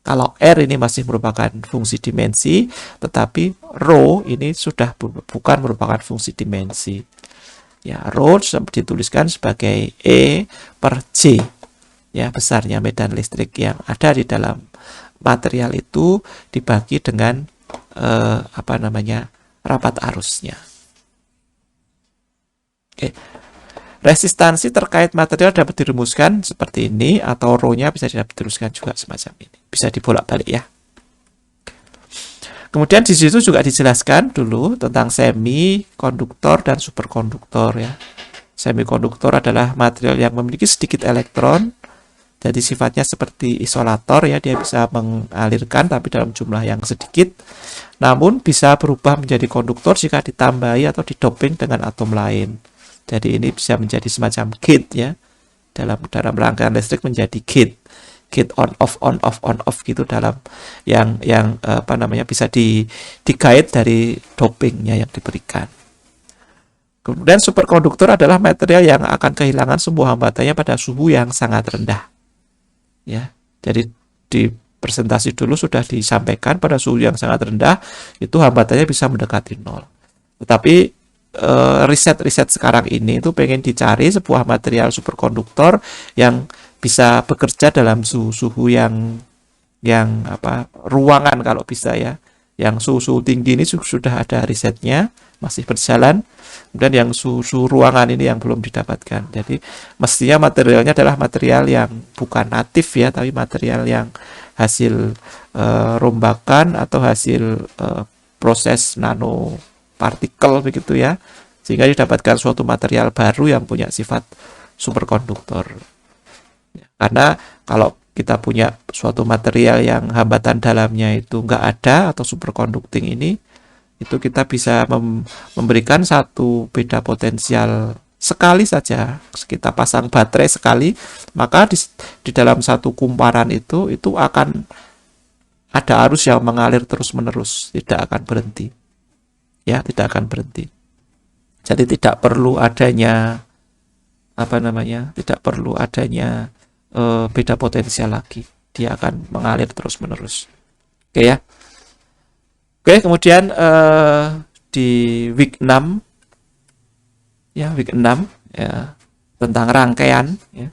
Speaker 1: Kalau R ini masih merupakan fungsi dimensi, tetapi ρ ini sudah bukan merupakan fungsi dimensi. Ya, ρ dituliskan sebagai E per J. Ya, besarnya medan listrik yang ada di dalam material itu dibagi dengan rapat arusnya. Oke. Resistansi terkait material dapat dirumuskan seperti ini, atau ρ-nya bisa dapat dirumuskan juga semacam ini. Bisa dibolak-balik ya. Kemudian di situ juga dijelaskan dulu tentang semikonduktor dan superkonduktor ya. Semikonduktor adalah material yang memiliki sedikit elektron. Jadi sifatnya seperti isolator ya, dia bisa mengalirkan tapi dalam jumlah yang sedikit. Namun bisa berubah menjadi konduktor jika ditambahi atau didoping dengan atom lain. Jadi ini bisa menjadi semacam gate ya. Dalam rangkaian listrik menjadi gate. gate on off gitu dalam yang apa namanya bisa di-guide dari dopingnya yang diberikan. Kemudian superkonduktor adalah material yang akan kehilangan semua hambatannya pada suhu yang sangat rendah. Ya, jadi di presentasi dulu sudah disampaikan pada suhu yang sangat rendah itu hambatannya bisa mendekati nol. Tetapi riset-riset sekarang ini itu pengen dicari sebuah material superkonduktor yang bisa bekerja dalam suhu yang apa ruangan kalau bisa ya. Yang suhu tinggi ini sudah ada risetnya, masih berjalan. Kemudian yang suhu ruangan ini yang belum didapatkan. Jadi mestinya materialnya adalah material yang bukan natif ya, tapi material yang hasil rombakan atau hasil proses nanopartikel begitu ya, sehingga didapatkan suatu material baru yang punya sifat superkonduktor. Karena kalau kita punya suatu material yang hambatan dalamnya itu nggak ada atau superconducting ini, itu kita bisa memberikan satu beda potensial sekali saja. Kita pasang baterai sekali, maka di dalam satu kumparan itu akan ada arus yang mengalir terus-menerus, tidak akan berhenti. Ya, tidak akan berhenti. Jadi tidak perlu adanya tidak perlu adanya beda potensial lagi, dia akan mengalir terus-menerus. Oke ya. Oke, kemudian di week 6 ya, week 6 ya, tentang rangkaian ya.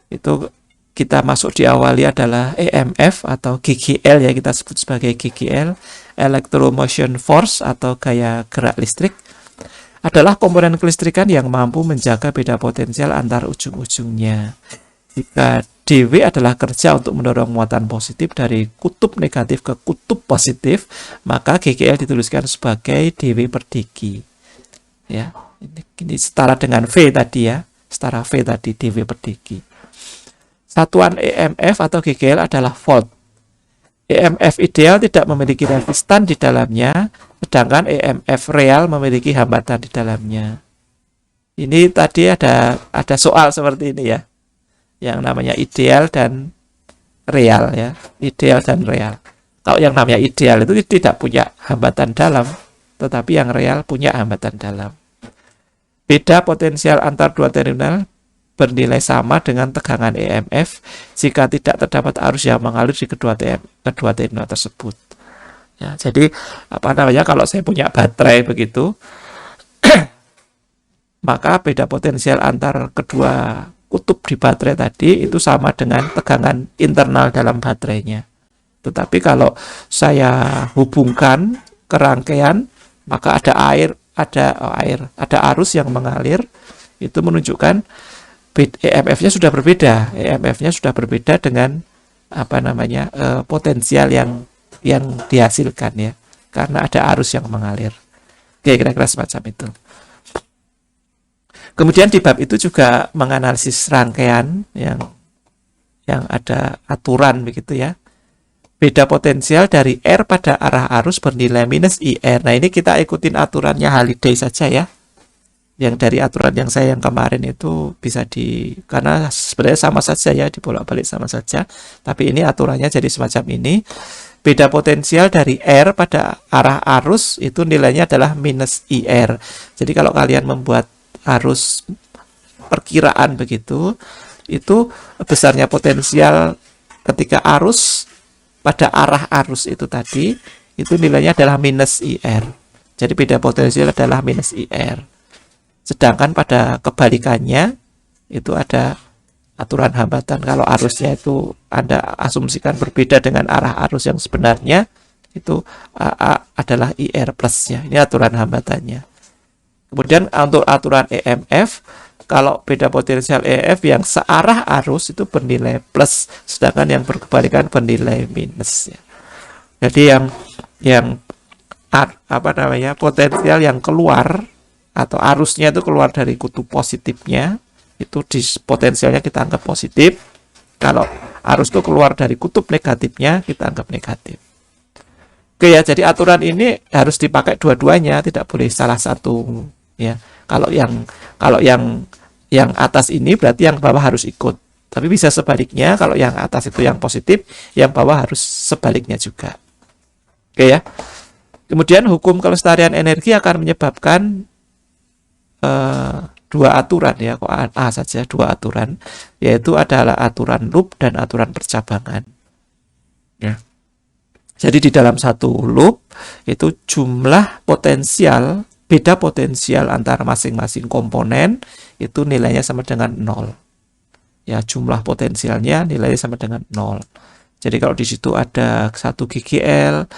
Speaker 1: Itu kita masuk diawali adalah EMF atau GGL ya, kita sebut sebagai GGL, Electromotion Force atau gaya gerak listrik. Adalah komponen kelistrikan yang mampu menjaga beda potensial antar ujung-ujungnya. Jika dW adalah kerja untuk mendorong muatan positif dari kutub negatif ke kutub positif, maka GGL dituliskan sebagai dW per dg. Ya, ini setara dengan V tadi ya, setara V tadi dW per dg. Satuan EMF atau GGL adalah volt. EMF ideal tidak memiliki resistan di dalamnya, sedangkan EMF real memiliki hambatan di dalamnya. Ini tadi ada soal seperti ini ya, yang namanya ideal dan real ya, ideal dan real. Kalau yang namanya ideal itu tidak punya hambatan dalam, tetapi yang real punya hambatan dalam. Beda potensial antar dua terminal bernilai sama dengan tegangan EMF jika tidak terdapat arus yang mengalir di kedua terminal tersebut. Ya, jadi kalau saya punya baterai begitu, maka beda potensial antar kedua kutub di baterai tadi itu sama dengan tegangan internal dalam baterainya. Tetapi kalau saya hubungkan ke rangkaian, maka ada arus yang mengalir, itu menunjukkan EMF-nya sudah berbeda. EMF-nya sudah berbeda dengan potensial yang dihasilkan ya, karena ada arus yang mengalir. Oke, kira-kira semacam itu. Kemudian di bab itu juga menganalisis rangkaian yang ada aturan begitu ya. Beda potensial dari R pada arah arus bernilai minus IR. Nah, ini kita ikutin aturannya Halliday saja ya. Yang dari aturan yang kemarin itu bisa karena sebenarnya sama saja ya, dibolak-balik sama saja. Tapi ini aturannya jadi semacam ini. Beda potensial dari R pada arah arus itu nilainya adalah minus IR. Jadi kalau kalian membuat arus perkiraan begitu, itu besarnya potensial ketika arus pada arah arus itu tadi, itu nilainya adalah minus IR. Jadi beda potensial adalah minus IR. Sedangkan pada kebalikannya itu ada aturan hambatan. Kalau arusnya itu Anda asumsikan berbeda dengan arah arus yang sebenarnya, itu adalah IR plus ya. Ini aturan hambatannya. Kemudian untuk aturan EMF, kalau beda potensial EMF yang searah arus itu bernilai plus, sedangkan yang berkebalikan bernilai minus ya. Jadi yang potensial yang keluar atau arusnya itu keluar dari kutub positifnya, itu di potensialnya kita anggap positif. Kalau arus itu keluar dari kutub negatifnya, kita anggap negatif. Oke ya, jadi aturan ini harus dipakai dua-duanya, tidak boleh salah satu ya. Kalau yang atas ini berarti yang bawah harus ikut Tapi bisa sebaliknya, kalau yang atas itu yang positif, yang bawah harus sebaliknya juga. Oke ya. Kemudian hukum kelestarian energi akan menyebabkan dua aturan ya, kok A saja, dua aturan, yaitu adalah aturan loop dan aturan percabangan. Ya. Jadi di dalam satu loop itu jumlah potensial, beda potensial antara masing-masing komponen itu nilainya sama dengan 0. Ya, jumlah potensialnya nilainya sama dengan 0. Jadi kalau di situ ada 1 GGL,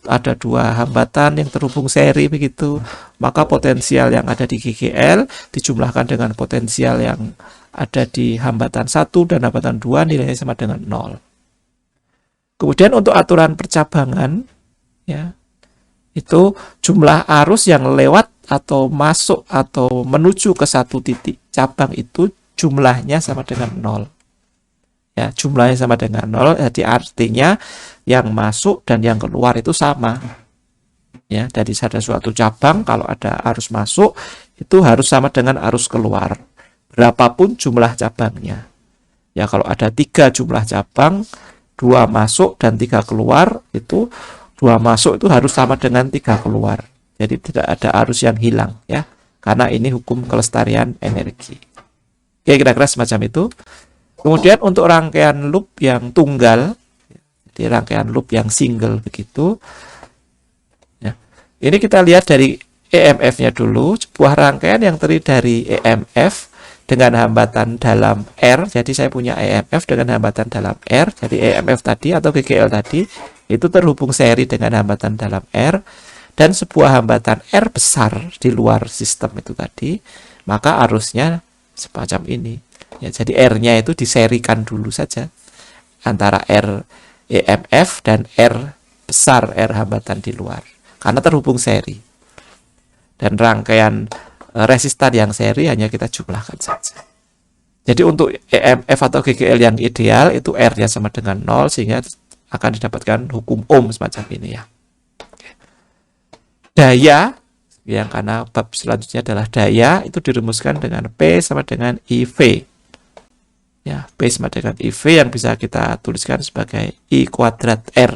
Speaker 1: ada 2 hambatan yang terhubung seri begitu, maka potensial yang ada di GGL dijumlahkan dengan potensial yang ada di hambatan 1 dan hambatan 2 nilainya sama dengan 0. Kemudian untuk aturan percabangan, ya, itu jumlah arus yang lewat atau masuk atau menuju ke satu titik cabang itu jumlahnya sama dengan 0. Ya, jumlahnya sama dengan 0, jadi artinya yang masuk dan yang keluar itu sama. Ya, dari ada suatu cabang, kalau ada arus masuk itu harus sama dengan arus keluar, berapapun jumlah cabangnya. Ya, kalau ada 3 jumlah cabang, 2 masuk dan 3 keluar, itu 2 masuk itu harus sama dengan 3 keluar. Jadi tidak ada arus yang hilang ya, karena ini hukum kelestarian energi. Oke, kira-kira semacam itu. Kemudian untuk rangkaian loop yang tunggal, jadi rangkaian loop yang single begitu, ya, ini kita lihat dari EMF-nya dulu, sebuah rangkaian yang terdiri dari EMF dengan hambatan dalam R, jadi saya punya EMF dengan hambatan dalam R, jadi EMF tadi atau GGL tadi, itu terhubung seri dengan hambatan dalam R, dan sebuah hambatan R besar di luar sistem itu tadi, maka arusnya semacam ini. Ya, jadi R-nya itu diserikan dulu saja antara R EMF dan R besar, R hambatan di luar, karena terhubung seri. Dan rangkaian resistan yang seri hanya kita jumlahkan saja. Jadi untuk EMF atau GGL yang ideal itu R-nya sama dengan 0, sehingga akan didapatkan hukum Ohm semacam ini ya. Daya yang karena bab selanjutnya adalah daya, itu dirumuskan dengan P sama dengan IV. Ya, P sama dengan IV yang bisa kita tuliskan sebagai I kuadrat R.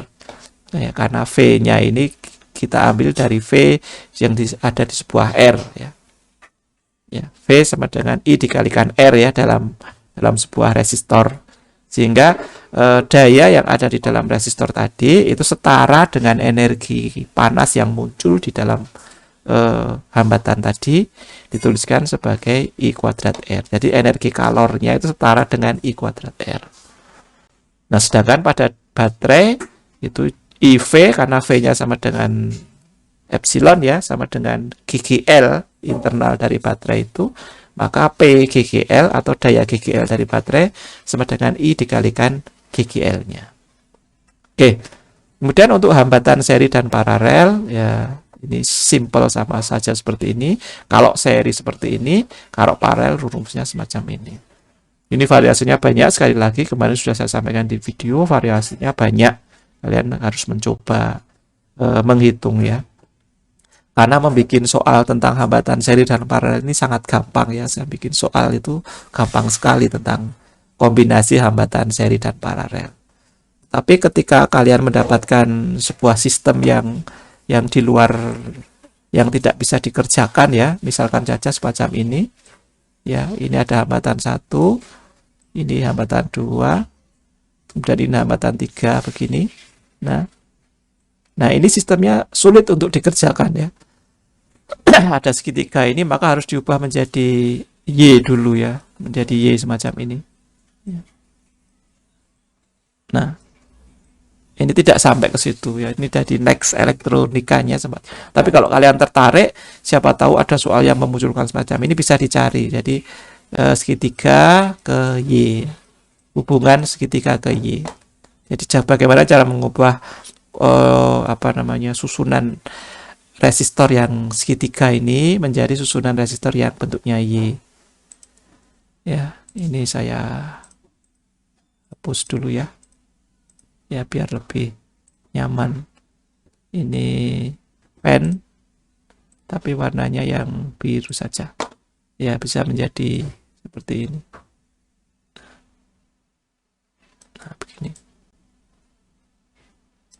Speaker 1: Nah, ya, karena V-nya ini kita ambil dari V yang ada di sebuah R ya. Ya, V sama dengan I dikalikan R ya dalam sebuah resistor. Sehingga daya yang ada di dalam resistor tadi itu setara dengan energi panas yang muncul di dalam hambatan tadi, dituliskan sebagai I kuadrat R. Jadi energi kalornya itu setara dengan I kuadrat R. Nah, sedangkan pada baterai itu IV karena V-nya sama dengan epsilon ya, sama dengan GGL internal dari baterai itu, maka P GGL atau daya GGL dari baterai sama dengan I dikalikan GGL-nya. Oke. Kemudian untuk hambatan seri dan paralel ya, ini simple sama saja seperti ini. Kalau seri seperti ini, kalau paralel rumusnya semacam ini. Ini variasinya banyak, sekali lagi kemarin sudah saya sampaikan di video, variasinya banyak. Kalian harus mencoba menghitung ya. Karena membuat soal tentang hambatan seri dan paralel ini sangat gampang ya. Saya bikin soal itu gampang sekali tentang kombinasi hambatan seri dan paralel. Tapi ketika kalian mendapatkan sebuah sistem yang di luar, yang tidak bisa dikerjakan ya, misalkan saja semacam ini ya, ini ada hambatan 1, ini hambatan 2, kemudian ini hambatan 3 begini. Nah ini sistemnya sulit untuk dikerjakan ya. Ada segitiga ini, maka harus diubah menjadi Y dulu ya, menjadi Y semacam ini. Nah, ini tidak sampai ke situ ya. Ini dari next elektronikanya. Tapi kalau kalian tertarik, siapa tahu ada soal yang memunculkan semacam ini, bisa dicari. Jadi segitiga ke Y, hubungan segitiga ke Y. Jadi bagaimana cara mengubah susunan resistor yang segitiga ini menjadi susunan resistor yang bentuknya Y. Ya, ini saya hapus dulu ya. Ya, biar lebih nyaman. Ini pen, tapi warnanya yang biru saja. Ya, bisa menjadi seperti ini.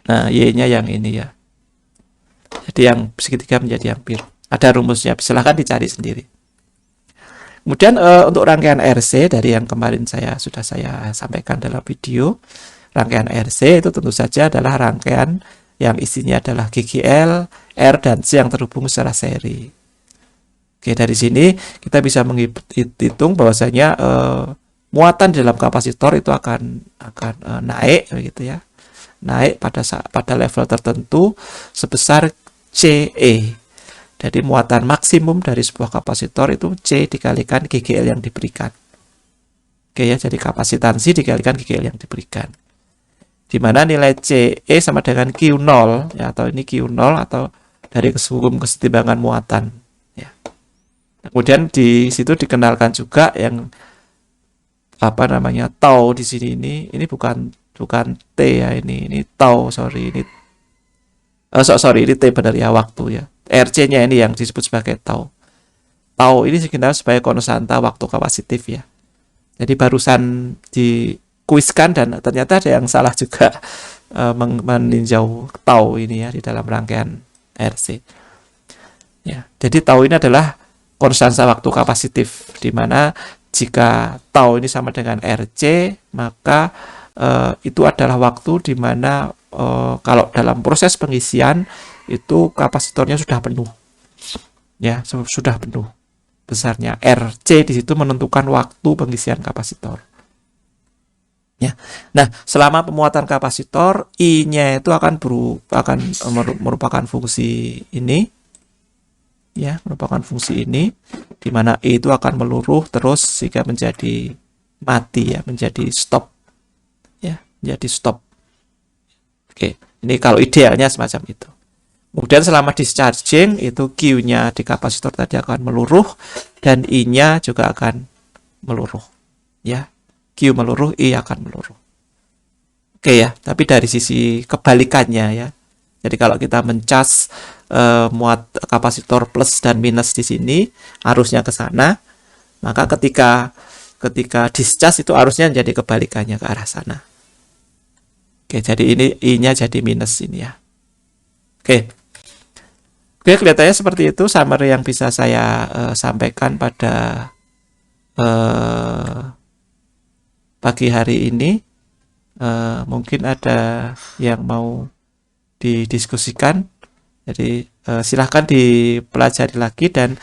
Speaker 1: Nah, Y-nya yang ini ya. Jadi yang segitiga menjadi yang biru. Ada rumusnya, silahkan dicari sendiri. Kemudian untuk rangkaian RC dari yang kemarin sudah saya sampaikan dalam video, rangkaian RC itu tentu saja adalah rangkaian yang isinya adalah GGL, R, dan C yang terhubung secara seri. Oke, dari sini kita bisa menghitung bahwasanya muatan di dalam kapasitor itu akan naik begitu ya. Naik pada level tertentu sebesar CE. Jadi muatan maksimum dari sebuah kapasitor itu C dikalikan GGL yang diberikan. Oke ya, jadi kapasitansi dikalikan GGL yang diberikan. Di mana nilai CE sama dengan Q0 ya, atau ini Q0 atau dari hukum kesetimbangan muatan ya. Kemudian di situ dikenalkan juga yang tau di sini, ini bukan T ya, ini tau, sorry, ini ini T benar ya, waktu ya. RC-nya ini yang disebut sebagai tau. Tau ini dikenal sebagai konstanta waktu kapasitif ya. Jadi barusan dikuiskan dan ternyata ada yang salah juga meninjau tau ini ya di dalam rangkaian RC. Ya, jadi tau ini adalah konstanta waktu kapasitif, di mana jika tau ini sama dengan RC, maka itu adalah waktu di mana kalau dalam proses pengisian itu kapasitornya sudah penuh. Ya, sudah penuh. Besarnya RC di situ menentukan waktu pengisian kapasitor. Ya. Nah, selama pemuatan kapasitor, I-nya itu akan merupakan fungsi ini. Ya, merupakan fungsi ini di mana I itu akan meluruh terus sehingga menjadi mati ya, menjadi stop. Ya, menjadi stop. Oke, ini kalau idealnya semacam itu. Kemudian selama discharging itu Q-nya di kapasitor tadi akan meluruh dan I-nya juga akan meluruh. Ya, Q meluruh, I akan meluruh. Oke ya, tapi dari sisi kebalikannya ya. Jadi kalau kita mencas muat kapasitor plus dan minus di sini, arusnya ke sana, maka ketika discharge itu arusnya jadi kebalikannya ke arah sana. Oke, jadi ini I-nya jadi minus ini ya. Oke, kelihatannya seperti itu summary yang bisa saya sampaikan pada pagi hari ini. Mungkin ada yang mau didiskusikan, jadi silahkan dipelajari lagi dan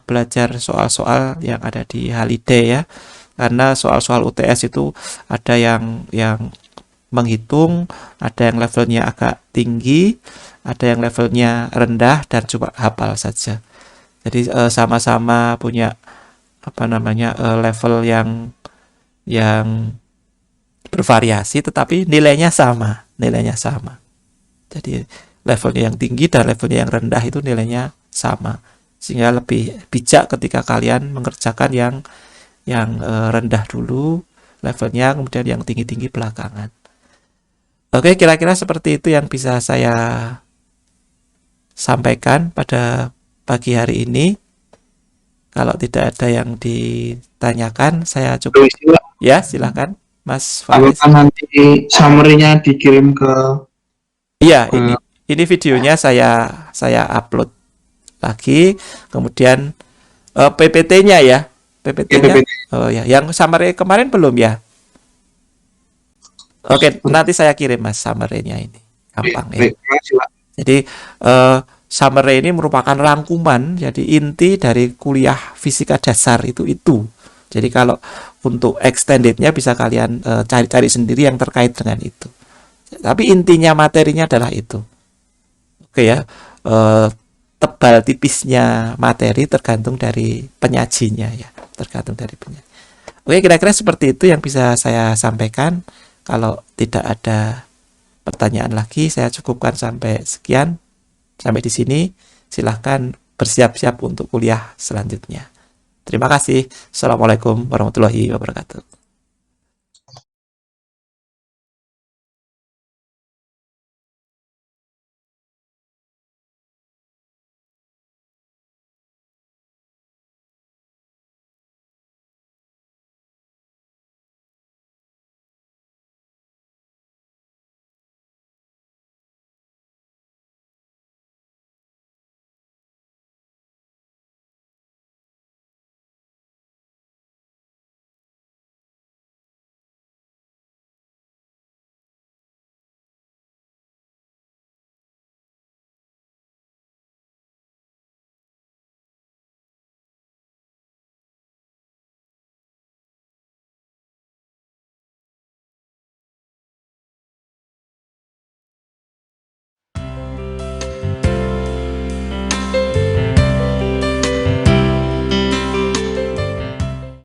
Speaker 1: belajar soal-soal yang ada di Haliday ya, karena soal-soal UTS itu ada yang menghitung, ada yang levelnya agak tinggi, ada yang levelnya rendah dan coba hafal saja. Jadi sama-sama punya level yang bervariasi, tetapi nilainya sama. Jadi levelnya yang tinggi dan levelnya yang rendah itu nilainya sama, sehingga lebih bijak ketika kalian mengerjakan yang rendah dulu levelnya, kemudian yang tinggi-tinggi belakangan. Oke, kira-kira seperti itu yang bisa saya sampaikan pada pagi hari ini. Kalau tidak ada yang ditanyakan, saya cukup. Ya, silakan, Mas Faris.
Speaker 2: Apakah nanti summary-nya dikirim ke?
Speaker 1: Iya, ini videonya saya upload lagi, kemudian PPT-nya ya, PPT-nya. Oh ya, yang summary kemarin belum ya? Oke, nanti saya kirim Mas summary-nya ini. Gampang ya. Jadi summary ini merupakan rangkuman, jadi inti dari kuliah fisika dasar itu. Jadi kalau untuk extended-nya bisa kalian cari-cari sendiri yang terkait dengan itu. Tapi intinya materinya adalah itu. Oke ya, tebal tipisnya materi tergantung dari penyajinya ya, tergantung dari penyaji. Oke, kira-kira seperti itu yang bisa saya sampaikan. Kalau tidak ada pertanyaan lagi, saya cukupkan sampai sekian. Sampai di sini, silahkan bersiap-siap untuk kuliah selanjutnya. Terima kasih. Assalamualaikum warahmatullahi wabarakatuh.